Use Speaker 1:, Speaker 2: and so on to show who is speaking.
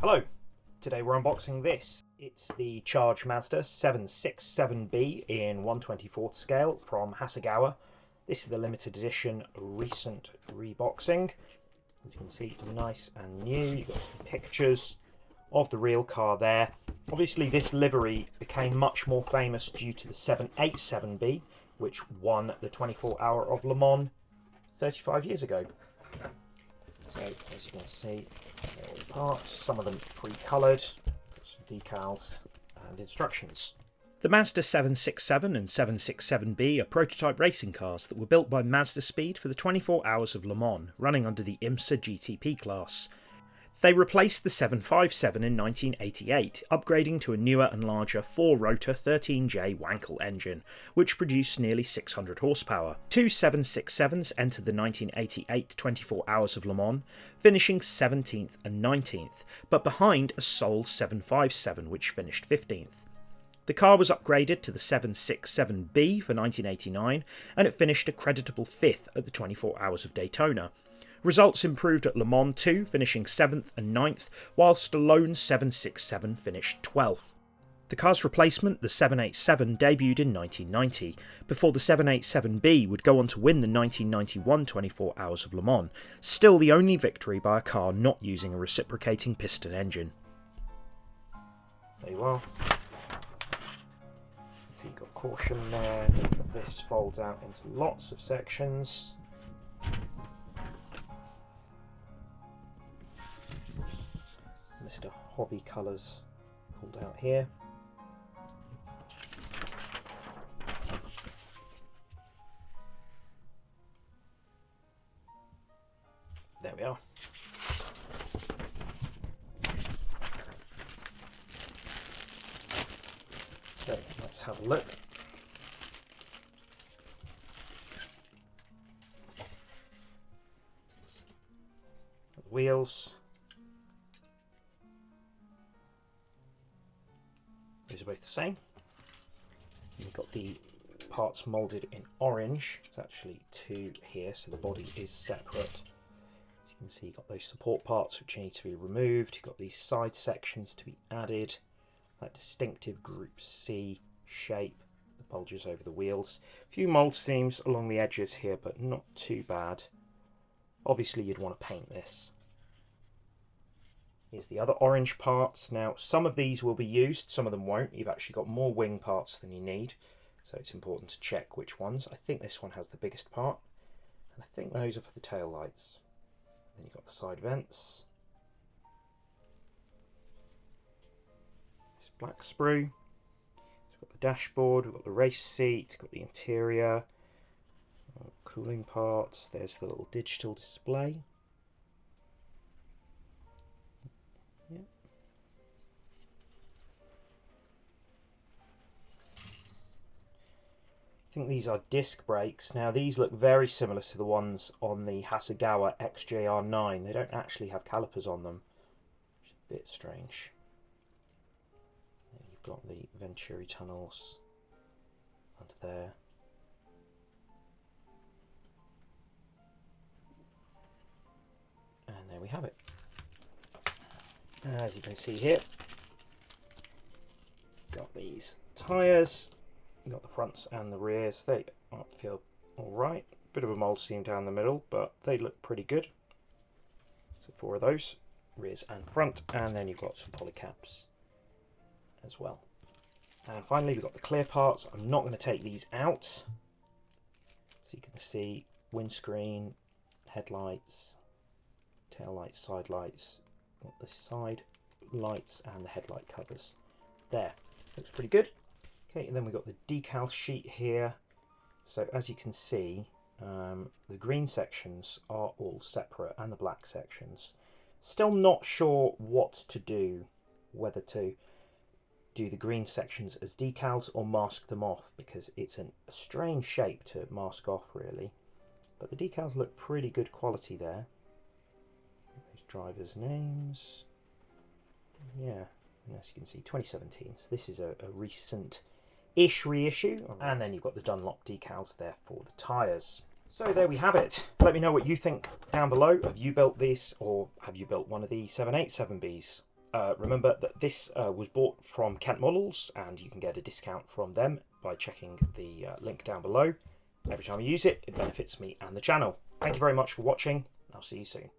Speaker 1: Hello, today we're unboxing this. It's the Charge Mazda 767B in 1/24 scale from Hasegawa. This is the limited edition recent reboxing. As you can see, nice and new. You've got some pictures of the real car there. Obviously this livery became much more famous due to the 787B, which won the 24 Hour of Le Mans 35 years ago. So as you can see, all the parts, some of them pre-coloured, some decals and instructions. The Mazda 767 and 767B are prototype racing cars that were built by Mazda Speed for the 24 Hours of Le Mans, running under the IMSA GTP class. They replaced the 757 in 1988, upgrading to a newer and larger 4-rotor 13J Wankel engine, which produced nearly 600 horsepower. Two 767s entered the 1988 24 Hours of Le Mans, finishing 17th and 19th, but behind a sole 757 which finished 15th. The car was upgraded to the 767B for 1989, and it finished a creditable 5th at the 24 Hours of Daytona. Results improved at Le Mans 2, finishing 7th and 9th, whilst a lone 767 finished 12th. The car's replacement, the 787, debuted in 1990, before the 787B would go on to win the 1991 24 Hours of Le Mans, still the only victory by a car not using a reciprocating piston engine. There you are. So you've got caution there, this folds out into lots of sections. Mr. Hobby Colours called out here. There we are. So let's have a look. The wheels. These are both the same. We've got the parts moulded in orange. There's actually two here, so the body is separate. As you can see, you've got those support parts which need to be removed. You've got these side sections to be added. That distinctive Group C shape that bulges over the wheels. A few mould seams along the edges here, but not too bad. Obviously, you'd want to paint this. Here's the other orange parts. Now, some of these will be used, some of them won't. You've actually got more wing parts than you need, so it's important to check which ones. I think this one has the biggest part, and I think those are for the tail lights. Then you've got the side vents. This black sprue. It's got the dashboard, we've got the race seat, got the interior, cooling parts. There's the little digital display. I think these are disc brakes. Now these look very similar to the ones on the Hasegawa XJR9. They don't actually have calipers on them, which is a bit strange. You've got the Venturi tunnels under there. And there we have it. As you can see here, got these tyres. You've got the fronts and the rears. They feel alright. Bit of a mould seam down the middle, but they look pretty good. So 4 of those, rears and front, and then you've got some polycaps as well. And finally, we've got the clear parts. I'm not going to take these out. So you can see windscreen, headlights, tail lights, side lights, got the side lights and the headlight covers. There, looks pretty good. Okay, and then we've got the decal sheet here. So as you can see, the green sections are all separate and the black sections. Still not sure what to do, whether to do the green sections as decals or mask them off, because it's a strange shape to mask off really. But the decals look pretty good quality there. Those drivers' names. Yeah, and as you can see, 2017. So this is a recent-ish reissue. And then you've got the Dunlop decals there for the tyres. So there we have it. Let me know what you think down below. Have you built this, or have you built one of the 787Bs? remember that this was bought from Kent Models, and you can get a discount from them by checking the link down below. Every time I use it, it benefits me and the channel. Thank you very much for watching. I'll see you soon.